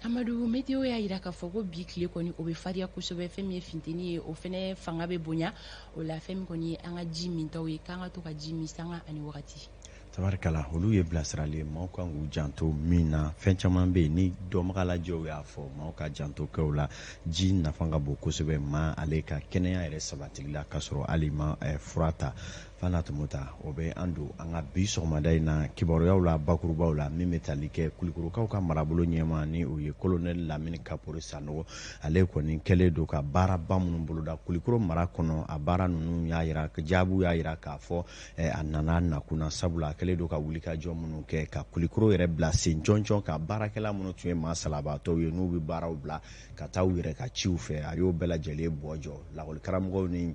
Amadou météo ya ira ka fogo bi kile koni o be faria kusobe femi finteni o fene fanga be bonya o la femi koni anga jimi tawe kanga to ka jimi sanga ani wakati tabarikala olu ye bilasirali maaw kan k'u janto min na fɛn caman bɛ yen ni dɔnbagalajɛw y'a fɔ maaw ka janto kɛw la ji nafa ka bon kosɛbɛ ma ale ka kɛnɛya yɛrɛ sabatili la k'a sɔrɔ hali ma fura ta fana tumuta o bɛ an don an ka bi sɔgɔmada in na kibaruyaw la bakurubaw la min bɛ tali kɛ kulikurukaw ka marabolo ɲɛma ni o ye kolonɛli lamini kapori sanogo ale kɔni kɛlen don ka baaraba minnu boloda kulikoro mara kɔnɔ a baara ninnu y'a yira jaabiw y'a yira k'a fɔ a nana nakuna sabula kɛlen don ka wulikajɔ minnu kɛ ka kulikoro yɛrɛ bila sen jɔnjɔn ka baarakɛla minnu tun ye maa salabatɔw ye n'u bɛ baaraw bila ka taa u yɛrɛ ka ciw fɛ a y'o bɛɛ lajɛlen bɔ jɔ lakɔlikaramɔgɔw ni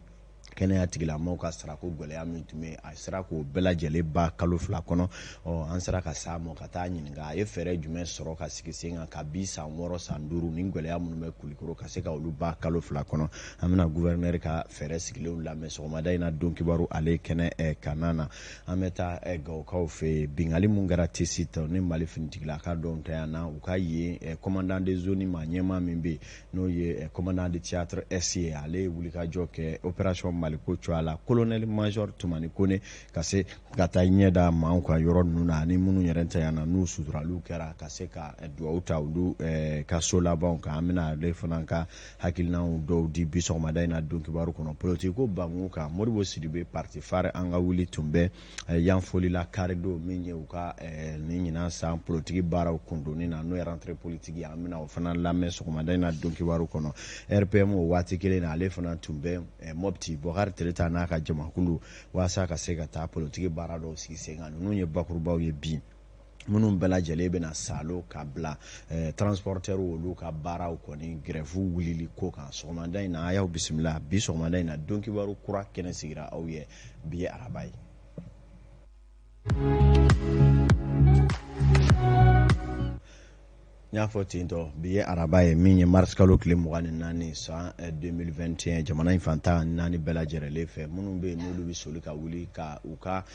kɛnɛya tigilamɔgɔw ka sarako gɛlɛya min tun bɛ a sera k'o bɛɛ lajɛlen ba kalo 2 kɔnɔ an sera ka s'a ma ka taa ɲininka a ye fɛɛrɛ jumɛn sɔrɔ ka sigi sen kan ka bi san 6 san 5 ni gɛlɛya minnu bɛ kulikoro ka se ka olu ba kalo 2 kɔnɔ an bɛna gouverneur ka fɛɛrɛ sigilenw lamɛn sɔgɔmada in na don kibaru ale kɛnɛ kanan na an bɛ taa gawukaw fɛ bingali mun kɛra T-Site ni Mali finitigila ka dɔn ta yan na u ka ye commandant de zone ma ɲɛma min bɛ n'o ye commandant de théâtre S ye ale ye wulikajɔ kɛ opération Maliko cogoya la colonel major Tumani Kone ka se ka taa ɲɛda maaw ka yɔrɔ ninnu na ani minnu yɛrɛ ta yan na n'u suturaliw kɛra ka se ka dugawu ta olu ka so labanw kan an bɛna ale fana ka hakilinaw dɔw di bi sɔgɔmada in na don kibaru kɔnɔ politique ko bangun kan Modibo Sidibe parti fare an ka wuli tun bɛ yan foli la karido min ye u ka ni ɲinan san politique baaraw kundonni na n'o ye rentrée politique ye an bɛna o fana lamɛn sɔgɔmada in na don kibaru kɔnɔ RPM o waati kelen na ale fana tun bɛ Mopti Bokari Tereta n'a ka jamakulu waasa ka se ka taa politique baara dɔw sigi sen kan ninnu ye bakurubaw ye bi minnu bɛɛ lajɛlen bɛna salo ka bila transporteur olu ka baaraw kɔni grève wulili ko kan sɔgɔmada in na a y'aw bisimila bi sɔgɔmada in na don kibaru kura kɛnɛ sigira aw ye bi ye araba ye n y'a fɔ ten tɔ bi ye araba ye min ye mars kalo tile 24 san 2021 jamana in fantan 4 bɛɛ lajɛlen fɛ minnu bɛ yen n'olu bɛ soli ka wuli ka u ka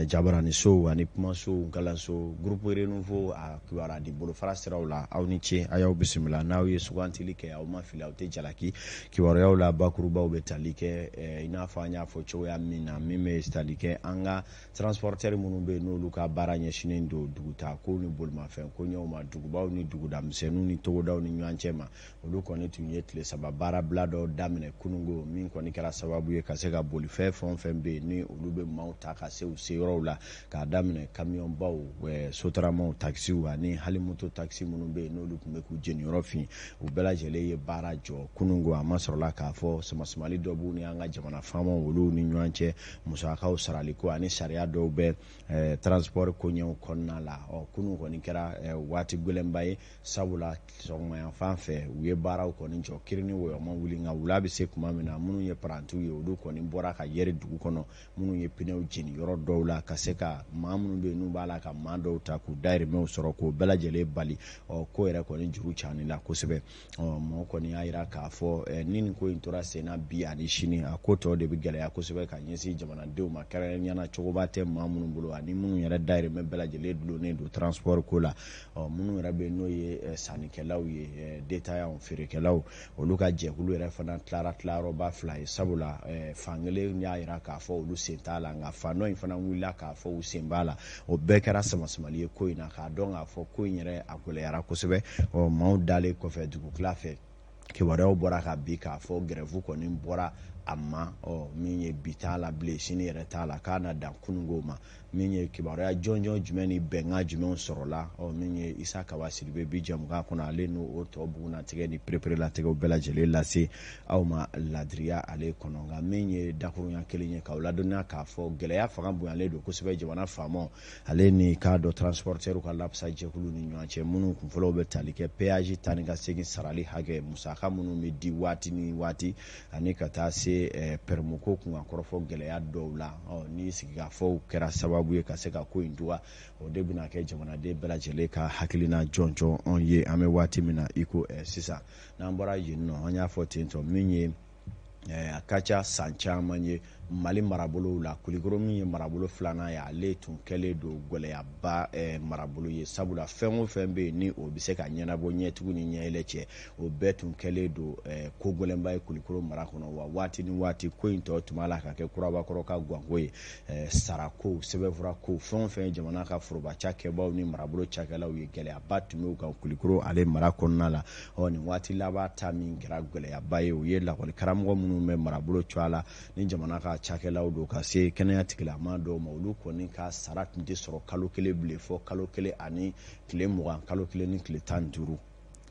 jabaranisow ani kumasow kalanso groupe Renouveau a kibaruya di bolofara siraw la aw ni ce a y'aw bisimila n'aw ye sugantili kɛ aw ma fili aw tɛ jalaki kibaruyaw la bakurubaw bɛ tali kɛ i n'a fɔ an y'a fɔ cogoya min na min bɛ tali kɛ an ka transporteur minnu bɛ yen n'olu ka baara ɲɛsinnen don dugutaa ko ni bolimafɛn ko ɲɛw ma dugubaw ni dugudamisɛnninw ni togodaw ni ɲɔgɔn cɛ ma olu kɔni tun ye tile 3 baara bila dɔ daminɛ kunungo min kɔni kɛra sababu ye ka se ka boli fɛn fɛn bɛ yen ni olu bɛ maaw ta ka se u seyɔrɔw la k'a daminɛ kamiyɔnbaw sotaramaw takisiw ani hali moto takisi minnu bɛ yen n'olu tun bɛ k'u jeniyɔrɔ fin u bɛɛ lajɛlen ye baara jɔ kunungo a ma sɔrɔla k'a fɔ samasumali dɔ b'u ni an ka jamana faamaw olu ni ɲɔgɔn cɛ musakaw saraliko ani sariya dɔw bɛ transport koɲɛw kɔnɔna la kunun kɔni kɛra waati gɛlɛnba ye sabula sɔgɔmaya fan fɛ u ye baaraw kɔni jɔ kirini wɔyɔma wuli nka wula bɛ se kuma min na minnu ye parantiw ye olu kɔni bɔra ka yɛrɛ dugu kɔnɔ minnu ye pinɛw jeni yɔrɔ dɔw la ka se ka maa minnu bɛ yen n'u b'a la ka maa dɔw ta k'u dayirimɛw sɔrɔ k'o bɛɛ lajɛlen bali ko yɛrɛ kɔni juru caani la kosɛbɛ mɔgɔ kɔni y'a jira k'a fɔ ni nin ko in tora senna bi ani sini a ko tɔ de bɛ gɛlɛya kosɛbɛ ka ɲɛsin jamanadenw ma kɛrɛnkɛrɛnnenya cogoba tɛ maa minnu bolo ani minnu yɛrɛ dayirimɛ bɛɛ lajɛlen dulonnen don transport ko la minnu yɛrɛ bɛ n'o ye sannikɛlaw ye détaillants feerekɛlaw olu ka jɛkulu yɛrɛ fana tilayɔrɔba 2 ye sabula fankelen y'a jira k'a fɔ olu sen t'a la nka fan dɔ in fana wulila k'a fɔ u sen b'a la o bɛɛ kɛra samasumali ye ko in na k'a dɔn k'a fɔ ko in yɛrɛ a gɛlɛyara kosɛbɛ maaw dalen kɔfɛ dugutila fɛ kibaruyaw bɔra ka bi k'a fɔ grève kɔni bɔra a ma min ye bi t'a la bilen sini yɛrɛ t'a la k'a na dan kunungo ma min ye kibaruya jɔnjɔn jumɛn ni bɛnkan jumɛnw sɔrɔla min ye Isa Kawa Sidibe bi jamukan kɔnɔ ale n'o tɔ bugunatigɛ ni pereperelatigɛw bɛɛ lajɛlen lase aw ma ladiriya ale kɔnɔ nka min ye dakurunya kelen ye k'aw ladɔnniya k'a fɔ gɛlɛya fanga bonyalen don kosɛbɛ jamana faamaw ale ni k'a dɔ transporteur ka lapsa jɛkulu ni ɲɔgɔn cɛ minnu kunfɔlɔw bɛ tali kɛ péage ta ni ka segin sarali hakɛ musaka minnu bɛ di waati ni waati ani ka taa se permis ko kun ka kɔrɔfɔ gɛlɛya dɔw la ni sigikafɔw kɛra sababu ye ka se ka ko in duga o de bɛna kɛ jamanaden bɛɛ lajɛlen ka hakilina jɔnjɔn anw ye an bɛ waati min na i ko sisan n'an bɔra yen nɔ an y'a fɔ ten tɔ min ye a ka ca san caman ye Mali marabolo la Kulikoro min ye marabolo filanan ye ale tun kɛlen don gwɛlɛyaba marabolo ye sabula fɛn o fɛn bɛ ni o bɛ se ka ɲɛnabɔ ɲɛtigiw ni ɲɛyɛlɛ cɛ o bɛɛ tun kɛlen don ko gɛlɛnba ye Kulikoro mara kɔnɔ wa waati ni waati ko in tɔ tuma la ka kɛ kurabakɔrɔ ka ganko ye sarako sɛbɛnfura ko fɛn o fɛn jamana ka foroba cakɛbaw ni marabolo cakɛlaw ye gɛlɛyaba tun bɛ kan Kulikoro ale mara kɔnɔna la nin waati laban ta min kɛra gɛlɛyaba ye o ye lakɔli karamɔgɔ minnu bɛ marabolo cogoya la ni jamana ka cakɛlaw don ka se kɛnɛya tigilama dɔw ma olu kɔni ka sara tun tɛ sɔrɔ kalo kelen bilen fɔ kalo kelen ani tile 20 kalo kelen ni tile 15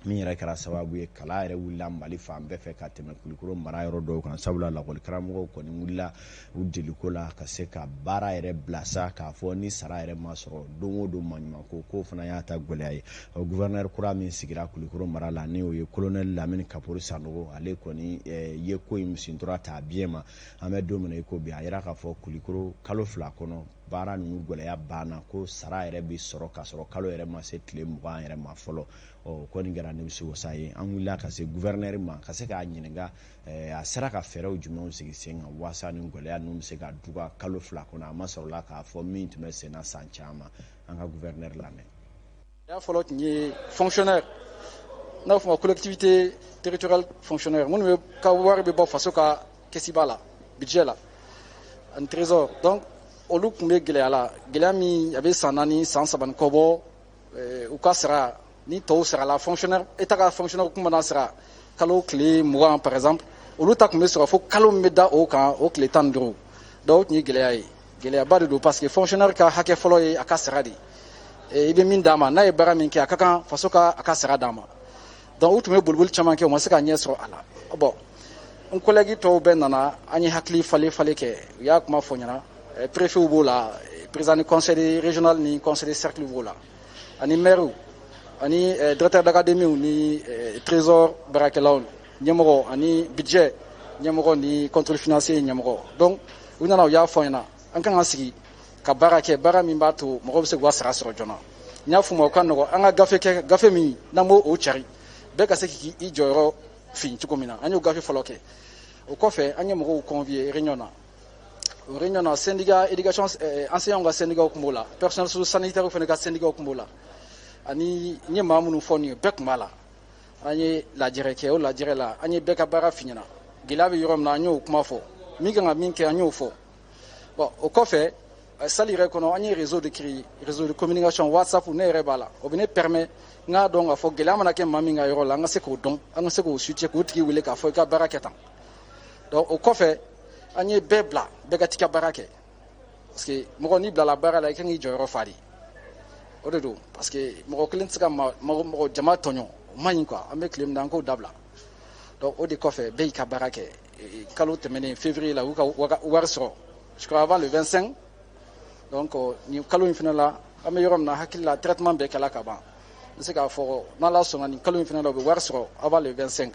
min yɛrɛ kɛra sababu ye kala yɛrɛ wulila Mali fan bɛɛ fɛ ka tɛmɛ Kulikoro mara yɔrɔ dɔw kan sabula lakɔli karamɔgɔw kɔni wulila u deliko la ka se ka baara yɛrɛ bila sa k'a fɔ ni sara yɛrɛ ma sɔrɔ don o don maɲumanko ko fana y'a ta gɛlɛya ye gouverneur kura min sigira Kulikoro mara la ni o ye colonel Lamini Kapori Sanogo ale kɔni ye ko in sintora ta biɲɛ ma an bɛ don min na i ko bi a yɛrɛ k'a fɔ Kulikoro kalo 2 kɔnɔ baara ninnu gɛlɛya banna ko sara yɛrɛ bi sɔrɔ ka sɔrɔ kalo yɛrɛ ma se tile 20 yɛrɛ ma fɔlɔ kɔni kɛra ne bɛ se o sa ye an wulila ka se gouverneur ma ka se k'a ɲininka a sera ka fɛɛrɛw jumɛnw sigi sen kan waasa ni gɛlɛya ninnu bɛ se ka duga kalo 2 kɔnɔ a ma sɔrɔla k'a fɔ min tun bɛ senna san caman an ka gouverneur lamɛn. Ya fɔlɔ tun ye fonctionnaire n'a fɔ collectivité territoriale fonctionnaire minnu ka wari bɛ bɔ faso ka kɛsiba la budget la ani trésor donc olu tun bɛ gɛlɛya la gɛlɛya min a bɛ san 4 san 3 kɔ bɔ u ka sara ni tɔw sara la fonctionnaire état ka fonctionnaire kun mana sara kalo tile 20 par exemple olu ta tun bɛ sɔrɔ fo kalo min bɛ da o kan o tile 15 donc o tun ye gɛlɛya ye gɛlɛyaba de don parce que fonctionnaire ka hakɛ fɔlɔ ye a ka sara de i bɛ min d'a ma n'a ye baara min kɛ a ka kan faso ka a ka sara d'a ma donc u tun bɛ boliboli caman kɛ u ma se ka ɲɛ sɔrɔ a la bon n collègue tɔw bɛɛ nana an ye hakili falen kɛ u y'a kuma fɔ ɲɛna préfet b'o la président du conseil régional ni conseil de cercle b'o la ani maire ani directeur d'académie ni trésor baarakɛlaw ɲɛmɔgɔ ani budget ɲɛmɔgɔ ni contrôle financier ɲɛmɔgɔ donc u nana u y'a fɔ ɲɛna an kan ka sigi ka baara kɛ baara min b'a to mɔgɔw bɛ se k'u ka sara sɔrɔ joona n y'a fɔ ma o ka nɔgɔ an ka gafe min n'an b'o cari bɛɛ ka se k'i jɔyɔrɔ fin cogo min na an y'o gafe fɔlɔ kɛ o kɔfɛ an ye mɔgɔw convier réunion na o réunion na syndicat éducation enseignants ka syndicat tun b'o la personnel sanitaire fana ka syndicat tun b'o la ani n ye maa minnu fɔ nin ye bɛɛ tun b'a la an ye lajɛrɛ kɛ o lajɛrɛ la an ye bɛɛ ka baara fi ɲɛna gɛlɛya bɛ yɔrɔ min na an y'o kuma fɔ min kan ka min kɛ an y'o fɔ bon o kɔfɛ salle yɛrɛ kɔnɔ an ye réseau de créer réseau de communication WhatsApp ne yɛrɛ b'a la o bɛ ne permet n k'a dɔn k'a fɔ gɛlɛya mana kɛ maa min ka yɔrɔ la an ka se k'o dɔn an ka se k'o sutivɛ k'o tigi wele k'a fɔ i ka baara kɛ tan donc o kɔfɛ an ye bɛɛ bila bɛɛ ka t'i ka baara kɛ parce que mɔgɔ n'i bilala baara la i kan k'i jɔyɔrɔ fa de o de don parce que mɔgɔ kelen tɛ se ka mɔgɔ jama tɔɲɔ o man ɲi quoi an bɛ tile min na an k'o dabila donc o de kɔfɛ bɛɛ y'i ka baara kɛ kalo tɛmɛnen février la u ka wari sɔrɔ je crois avant le 25 donc nin kalo in fana la an bɛ yɔrɔ min na hakili la traitement bɛɛ kɛla ka ban n bɛ se k'a fɔ n'Ala sɔnna nin kalo in fana la u bɛ wari sɔrɔ avant le 25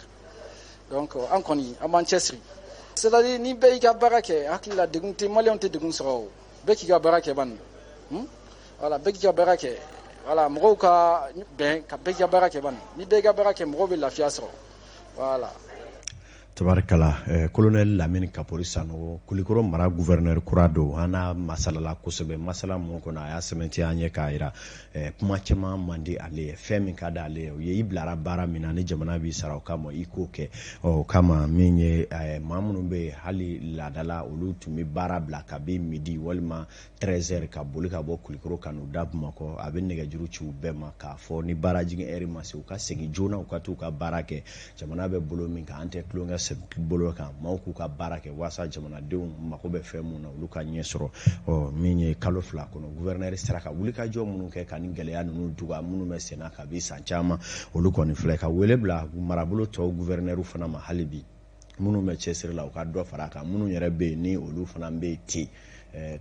donc an kɔni an b'an cɛsiri c'est à dire ni bɛɛ y'i ka baara kɛ hakili la degun tɛ maliyɛnw tɛ degun sɔrɔ o bɛɛ k'i ka baara kɛ bani voilà bɛɛ k'i ka baara kɛ voilà mɔgɔw ka bɛn ka bɛɛ k'i ka baara kɛ bani ni bɛɛ y'i ka baara kɛ mɔgɔw bɛ lafiya sɔrɔ voilà. Tabarikala colonel Lamini Kapori Sanogo Kulikoro mara gouverneur kura do an n'a masalala kosɛbɛ masala mun kɔnɔ a y'a sɛmɛntiya an ye k'a yira kuma caman man di ale ye fɛn min ka di ale ye o ye i bilara baara min na ni jamana b'i sara o kama i k'o kɛ o kama min ye maa minnu bɛ hali laadala olu tun bɛ baara bila kabi midi walima 13h ka boli ka bɔ Kulikoro ka n'u da Bamakɔ a bɛ nɛgɛjuru ci u bɛɛ ma k'a fɔ ni baara jigin heure ma se u ka segin joona u ka t'u ka baara kɛ jamana bɛ bolo min kan an tɛ tulonkɛ bolo kan maaw k'u ka baara kɛ waasa jamanadenw mako bɛ fɛn mun na olu ka ɲɛ sɔrɔ min ye kalo 2 kɔnɔ gouverneur sera ka wulikajɔ minnu kɛ ka ni gɛlɛya ninnu duga minnu bɛ senna kabi san caman olu kɔni filɛ ka wele bila marabolo tɔw gouverneur fana ma hali bi minnu bɛ cɛsiri la u ka dɔ fara kan minnu yɛrɛ bɛ yen ni olu fana bɛ ten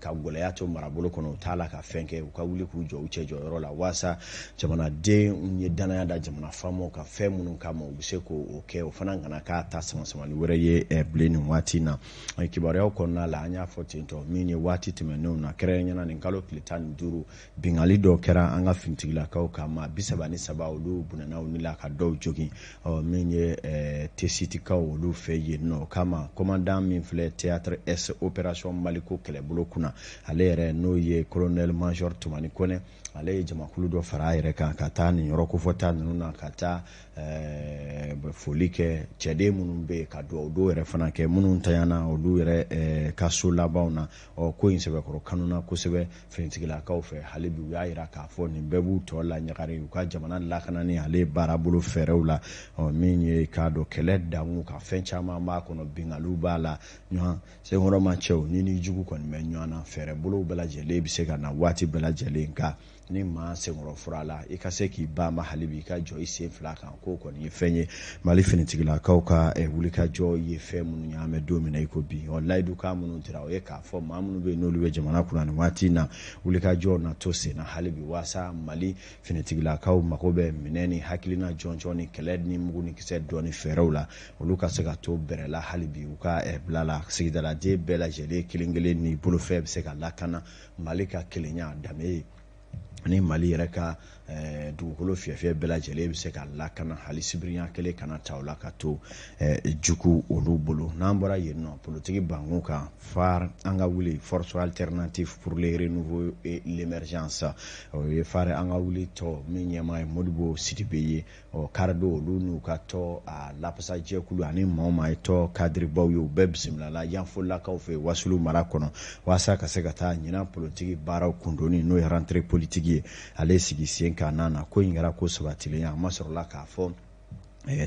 ka gɔlɛya to marabolo kɔnɔ u t'a la ka fɛn kɛ u ka wuli k'u jɔ u cɛ jɔyɔrɔ la waasa jamanaden ye danaya da jamana faamaw ka fɛn minnu kama u bɛ se k'o kɛ o fana kana k'a ta sama-samali wɛrɛ ye bilen nin waati na kibaruyaw kɔnɔna la an y'a fɔ ten tɔ min ye waati tɛmɛnenw na kɛrɛnkɛrɛnnenya nin kalo tile 15 bingali dɔ kɛra an ka finitigilakaw kan maa 33 olu bunana u ni la ka dɔw jogin min ye tesitikaw olu fɛ yen nɔ kama commandant min filɛ théâtre S opération Maliko kɛlɛbolo kunna ale yɛrɛ n'o ye colonel major Tumani Kone ale ye jamakulu dɔ fara a yɛrɛ kan ka taa nin yɔrɔ kofɔta ninnu na ka taa foli kɛ cɛden minnu bɛ ka dugawu dɔw yɛrɛ fana kɛ minnu tanyana olu yɛrɛ ka so labanw na ko in sɛbɛkɔrɔ kanuna kosɛbɛ finitigilakaw fɛ hali bi u y'a jira k'a fɔ nin bɛɛ b'u tɔ la ɲagari u ka jamana lakanani ale baara bolo fɛɛrɛw la min ye k'a dɔn kɛlɛ dangu ka fɛn caman b'a kɔnɔ bingaliw b'a la ɲɔgɔn senkɔrɔ ma cɛw ni jugu kɔni bɛ ɲɔgɔn na fɛɛrɛ bolow bɛɛ lajɛlen bɛ se ka na waati bɛɛ lajɛlen ka ni maa senkɔrɔ fura la i ka se k'i ba ma hali bi i ka jɔ i sen fila kan k'o kɔni ye fɛn ye Mali finitigilakaw ka wulikajɔ ye fɛn minnu ye an bɛ don min na i ko bi layidukan minnu dira o ye k'a fɔ maa minnu bɛ yen n'olu bɛ jamana kunna nin waati na wulikajɔ na to sen na hali bi waasa Mali finitigilakaw mago bɛ minɛ ni hakilina jɔnjɔn ni kɛlɛ ni mugu ni kisɛ dɔɔni fɛɛrɛw la olu ka se ka to bɛrɛ la hali bi u ka bila la sigidaladen bɛɛ lajɛlen kelen kelen ni bolofɛ bɛ se ka lakana Mali ka kelenya danbe ye ni Mali yɛrɛ ka dugukolo fiyɛfiyɛ bɛɛ lajɛlen bɛ se ka lakana hali sibiriya kelen kana ta o la ka to jugu olu bolo n'an bɔra yen nɔ politiki bangun kan FAR an ka wuli force alternative pour le renouveau et l'émergence o ye FAR an ka wuli tɔ min ɲɛmaa ye Modibo Sidibe ye karido olu n'u ka tɔ a lapasajɛkulu ani maa ye tɔ kadiribaw ye u bɛɛ bisimilala yanfolakaw fɛ Wasulu mara kɔnɔ waasa ka se ka taa ɲinan politiki baaraw kundoni n'o ye rentrée politique ye ale sigi sen kan na ko in kɛra ko sabatilenya a ma sɔrɔla k'a fɔ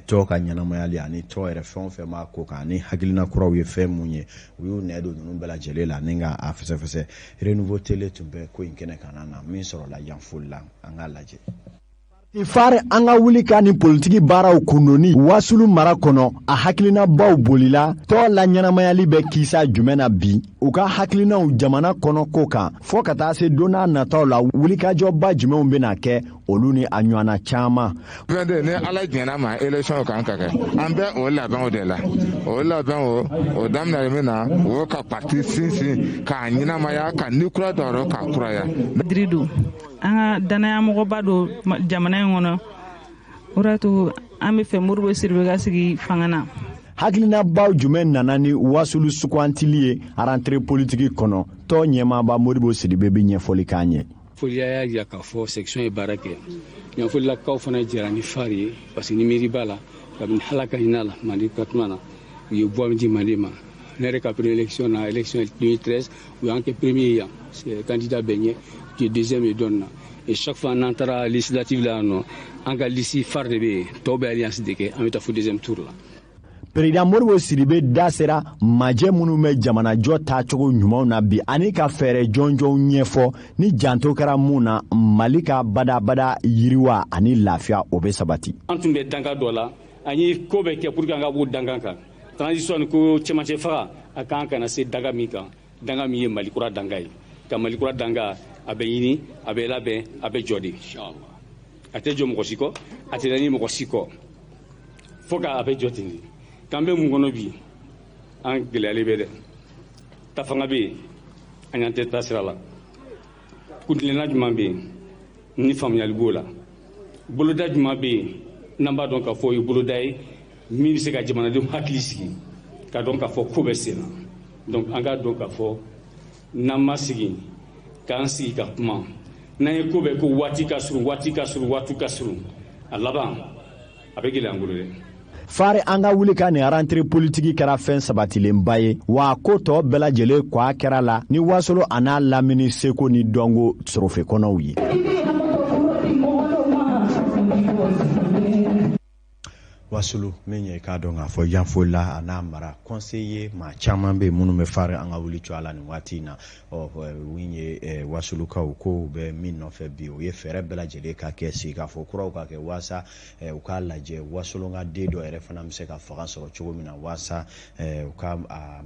tɔ ka ɲɛnamayali ani tɔ yɛrɛ fɛn o fɛn b'a ko kan ani hakilina kuraw ye fɛn mun ye u y'u nɛ don ninnu bɛɛ lajɛlen la ni ka a fɛsɛfɛsɛ Renouveau télé tun bɛ ko in kɛnɛ kan na min sɔrɔla yanfoli la an k'a lajɛ. FAR an ka wuli ka ni politiki baaraw kundoni Wasulu mara kɔnɔ a hakilina baw bolila tɔ la ɲɛnamayali bɛ kisa jumɛn na bi u ka hakilinaw jamana kɔnɔ ko kan fɔ ka taa se don n'a nataw la wulikajɔba jumɛnw bɛna kɛ olu ni a ɲɔgɔnna caman. Ni ala jɛn'a ma élection kan ka kɛ an bɛ o labɛnw de la o labɛn o daminɛ min na o ka parti sinsin k'a ɲɛnamaya ka ni kura dɔ k'a kuraya. Diridu an ka danayamɔgɔba don jamana in kɔnɔ o de to an bɛ fɛ Modibo Sidibe ka sigi fanga na. Hakilinabaw jumɛn nana ni Wasulu sugantili ye rentrée politique kɔnɔ tɔ ɲɛmaaba Modibo Sidibe bɛ ɲɛfɔli k'an ye. Foliya y'a jira k'a fɔ section ye baara kɛ ɲɛfɔlilakaw fana jɛra ni FAR ye parce que ni miiri b'a la kabini halaka hinɛ la Mali ka tuma na u ye bois min di Mali ma ne yɛrɛ ka première élection na élection 2013 u y'an kɛ premier ye yan candidat bɛ ɲɛ qui est deuxième ye dɔnni na et chaque fois n'an taara législative la yan nɔ an ka liste FAR de bɛ yen tɔw bɛ alliance de kɛ an bɛ taa fo deuxième tour la. Président Modibo Sidibe da sera majɛ minnu bɛ jamanajɔ taacogo ɲumanw na bi ani ka fɛɛrɛ jɔnjɔnw ɲɛfɔ ni janto kɛra mun na Mali ka badabada yiriwa ani lafiya o bɛ sabati. An tun bɛ dankan dɔ la an ye ko bɛ kɛ pour que an ka bɔ dankan kan transition ni ko cɛmancɛ faga a kan kana se danga min kan danga min ye Malikura danga ye ka Malikura danga a bɛ ɲini a bɛ labɛn a bɛ jɔ de a tɛ jɔ mɔgɔ si kɔ a tɛ ɲini mɔgɔ si kɔ fo k'a bɛ jɔ ten de. K'an bɛ mun kɔnɔ bi an gɛlɛyalen bɛ dɛ ta fanga bɛ yen an y'an tɛ taa sira la kuntilenna jumɛn bɛ yen ni faamuyali b'o la boloda jumɛn bɛ yen n'an b'a dɔn k'a fɔ o ye boloda ye min bɛ se ka jamanadenw hakili sigi ka dɔn k'a fɔ ko bɛ sen na donc an k'a dɔn k'a fɔ n'an ma sigi k'an sigi ka kuma n'an ye ko bɛɛ ko waati ka surun a laban a bɛ gɛlɛya an bolo dɛ. FAR an ka wuli ka nin rentrée politique kɛra fɛn sabatilenba ye wa ko tɔ bɛɛ lajɛlen kɔ a kɛra la ni Wasolo a n'a lamini seko ni dɔnko sɔrɔfɛ kɔnɔw ye. wasulu min ye k'a dɔn k'a fɔ yanfola a n'a mara conseiller maa caman bɛ minnu bɛ fari an ka wuli co ala nin waati in na min ye wasulukaw ko bɛ min nɔfɛ bi o ye fɛɛrɛ bɛɛ lajɛlen ka kɛ sigikafɔ kuraw ka kɛ waasa u k'a lajɛ wasulu ka den dɔ yɛrɛ fana bɛ se ka fanga sɔrɔ cogo min na waasa u ka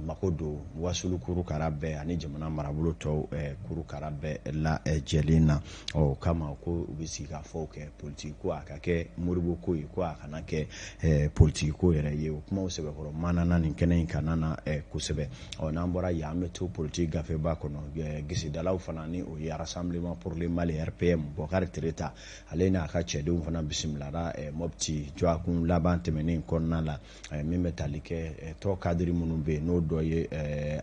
mako don wasulu kurukara bɛɛ ani jamana marabolo tɔw kurukara bɛɛ la jɛlen na kama ko u bɛ sigikafɔw kɛ politique ko a ka kɛ moribo ko ye ko a kana kɛ politique ko yɛrɛ ye o kumaw sɛbɛkɔrɔ manana nin kɛnɛ in kana na kosɛbɛ n'an bɔra yan an bɛ to politique gafeba kɔnɔ gesedalaw fana ni o ye rassemblement pour le Mali RPM Bokari Tereta ale n'a ka cɛdenw fana bisimilara Mopti jɔakun laban tɛmɛnen kɔnɔna la min bɛ tali kɛ tɔ kadiri minnu bɛ yen n'o dɔ ye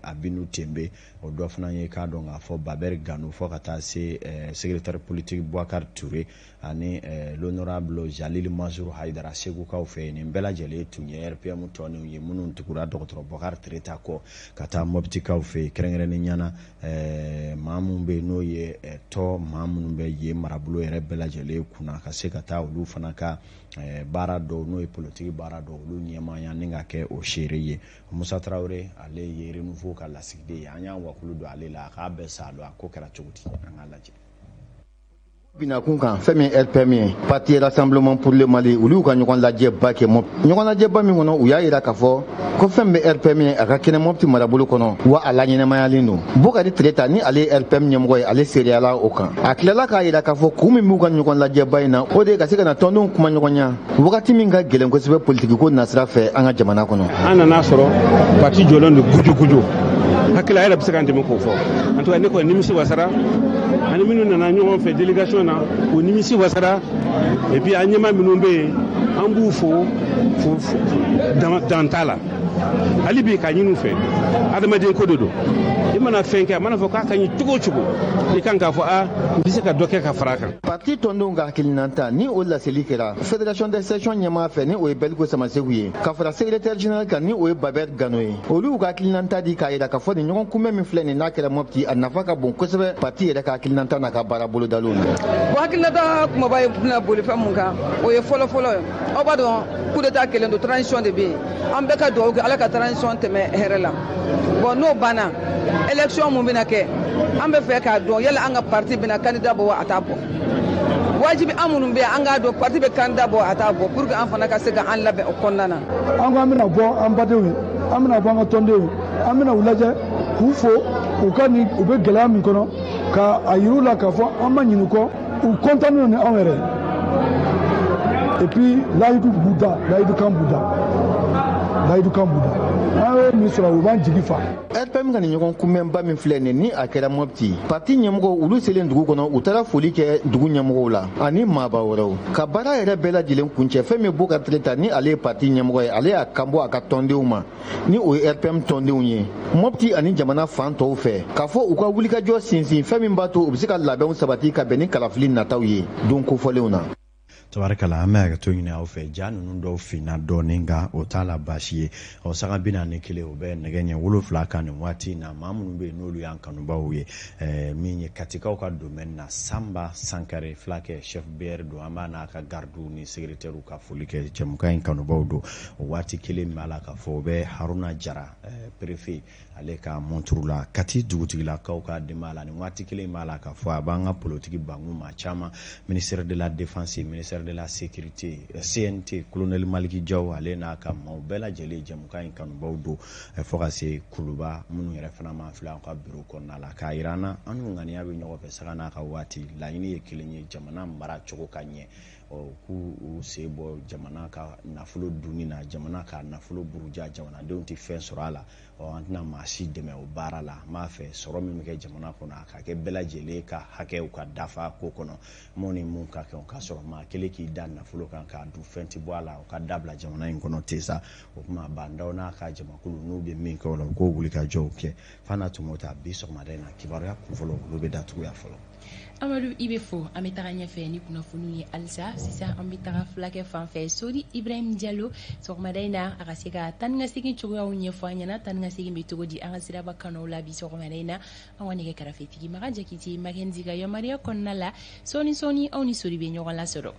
Abinu Tembe o dɔ fana ye k'a dɔn k'a fɔ Babɛri Gano fɔ ka taa se secrétaire politique Bouakar Touré ani l'honorable Jalil Mansour Haidara Segukaw fɛ nin bɛɛ lajɛlen tun ye RPM tɔninw ye minnu tugura dɔgɔtɔrɔ Bokar Tereta kɔ ka taa Moptikaw fɛ kɛrɛnkɛrɛnnen ɲana maa minnu bɛ n'o ye tɔ maa minnu bɛ yen marabolo yɛrɛ bɛɛ lajɛlen kunna ka se ka taa olu fana ka baara dɔw n'o ye politique baara dɔw olu ɲɛmaaya ni ka kɛ o seere ye Musa Traoré ale ye Renouveau ka lasigiden ye an y'an wakulu don ale la a k'a bɛɛ sa don a ko kɛra cogo di an k'a lajɛ. Binakun kan fɛn min RPM ye parti rassemblement pour le Mali olu ka ɲɔgɔn lajɛba kɛ ɲɔgɔn lajɛba min kɔnɔ u y'a yira k'a fɔ ko fɛn bɛ RPM ye a ka kɛnɛ Mopti marabolo kɔnɔ wa a la ɲɛnamayalen don Bokari Tereta ni ale RPM ɲɛmɔgɔ ye ale sereyala o kan a tilala k'a yira k'a fɔ kun min b'u ka ɲɔgɔn lajɛba in na o de ka se ka na tɔndenw kuma ɲɔgɔnya wagati min ka gɛlɛn kosɛbɛ politique ko nasira fɛ an ka jamana kɔnɔ an nana sɔrɔ parti jɔlen don gujuguju hakili a yɛrɛ bɛ se ka dɛmɛ k'o fɔ en tout cas ne kɔni nimisi wasara ani minnu nana ɲɔgɔn fɛ délégation na o nimisi wasara et puis an ɲɛma minnu bɛ yen an b'u fo dan t'a la hali bi ka ɲini u fɛ adamaden ko de don i mana fɛn kɛ a mana fɔ k'a ka ɲi cogo o cogo i kan k'a fɔ n bɛ se ka dɔ kɛ ka fara a kan. parti tɔndenw ka hakilinata ni o laseli kɛra fédération des sections ɲɛmaa fɛ ni o ye Beliko Samasegu ye ka fara secrétaire général kan ni o ye Babɛri Gano ye olu ka hakilinata di k'a jira k'a fɔ nin ɲɔgɔn kunbɛn min filɛ nin n'a kɛra Mopti a nafa ka bon kosɛbɛ parti yɛrɛ ka hakilinata n'a ka baara bolodaliw na. bon hakilinata kumaba ye bɛna boli fɛn mun kan o ye fɔlɔfɔlɔ ye aw b'a dɔn coup d'état kelen don transition de bɛ yen an bɛɛ ka dugawu kɛ ala ka transition tɛmɛ hɛrɛ la bon n'o banna élection mun bɛna kɛ an bɛ fɛ k'a dɔn yala an ka parti bɛna candidat bɔ wa a t'a bɔ wajibi an minnu bɛ yan an k'a dɔn parti bɛ candidat bɔ a t'a bɔ pour que an fana ka se ka an labɛn o kɔnɔna na. an ko an bɛna bɔ an badenw ye an bɛna bɔ an ka tɔndenw ye an bɛna u lajɛ k'u fo u ka nin u bɛ gɛlɛya min kɔnɔ ka a yir'u la k'a fɔ an ma ɲin'u kɔ u kɔntannen ni anw yɛrɛ et puis layidu b'u da layidu kan b'u da an ye min sɔrɔ u b'an jigi fa. RPM ka nin ɲɔgɔn kunbɛnba min filɛ nin ni a kɛra Mopti parti ɲɛmɔgɔ olu selen dugu kɔnɔ u taara foli kɛ dugu ɲɛmɔgɔw la ani maaba wɛrɛw ka baara yɛrɛ bɛɛ lajɛlen kuncɛ fɛn min Bokari Tereta ni ale ye parti ɲɛmɔgɔ ye ale y'a kanbɔ a ka tɔndenw ma ni o ye RPM tɔndenw ye Mopti ani jamana fan tɔw fɛ k'a fɔ u ka wulikajɔ sinsin fɛn min b'a to u bɛ se ka labɛnw sabati ka bɛn ni kalafili nataw ye don kofɔlenw na. tabarikala an bɛ ka to ɲini aw fɛ ja ninnu dɔw finna dɔɔnin nka o t'a la baasi ye saga 41 o bɛ nɛgɛ ɲɛ 7 kan nin waati in na maa minnu bɛ yen n'olu y'an kanubaw ye min ye katikaw ka domaine na Samba Sankare fulakɛ chef BR don an b'a n'a ka gardiw ni secrétaire ka foli kɛ jɛmukan in kanubaw don o waati kelen b'a la k'a fɔ o bɛ Haruna Jara préfet ale ka montre la Kati dugutigilakaw ka denbaya la nin waati kelen b'a la k'a fɔ a b'an ka politique bangun maa caman ministère de la défense ministère de la sécurité CNT colonel Maliki Diaw ale n'a ka maaw bɛɛ lajɛlen jɛmukan in kanubaw don fo ka se kuluba minnu yɛrɛ fana ma filɛ an ka bureau kɔnɔna la k'a yira an na an n'u ŋaniya bɛ ɲɔgɔn fɛ saga n'a ka waati laɲini ye kelen ye jamana mara cogo ka ɲɛ k'u se bɔ jamana ka nafolo dunni na jamana ka nafolo buruja jamanadenw tɛ fɛn sɔrɔ a la an tɛna maa si dɛmɛ o baara la n b'a fɛ sɔrɔ min bɛ kɛ jamana kɔnɔ a ka kɛ bɛɛ lajɛlen ka hakɛw ka dafa ko kɔnɔ mun ni mun ka kɛ o ka sɔrɔ maa kelen k'i da nafolo kan k'a dun fɛn tɛ bɔ a la o ka dabila jamana in kɔnɔ ten sa o tuma bandaw n'a ka jamakulu n'u bɛ min kɛ o la u k'o wuli ka jɔw kɛ f'a na tun b'o ta bi sɔgɔmada in na kibaruya kunfɔlɔ olu bɛ datuguya fɔlɔ. Amadou i bɛ fo an bɛ taga ɲɛfɛ ni kunnafoniw ye halisa sisan an bɛ taga fulakɛ fan fɛ Sori Ibrahim Diallo sɔgɔmada in na a ka se ka taa ni ka segin cogoyaw ɲɛfɔ an ɲɛna taa ni ka segin bɛ cogo di an ka siraba kanaw la bi sɔgɔmada in na an ka nɛgɛ kɛrɛfɛtigi Maga Jakite Makenzi ka yamaruya kɔnɔna la sɔɔni aw ni Sori bɛ ɲɔgɔn lasɔrɔ.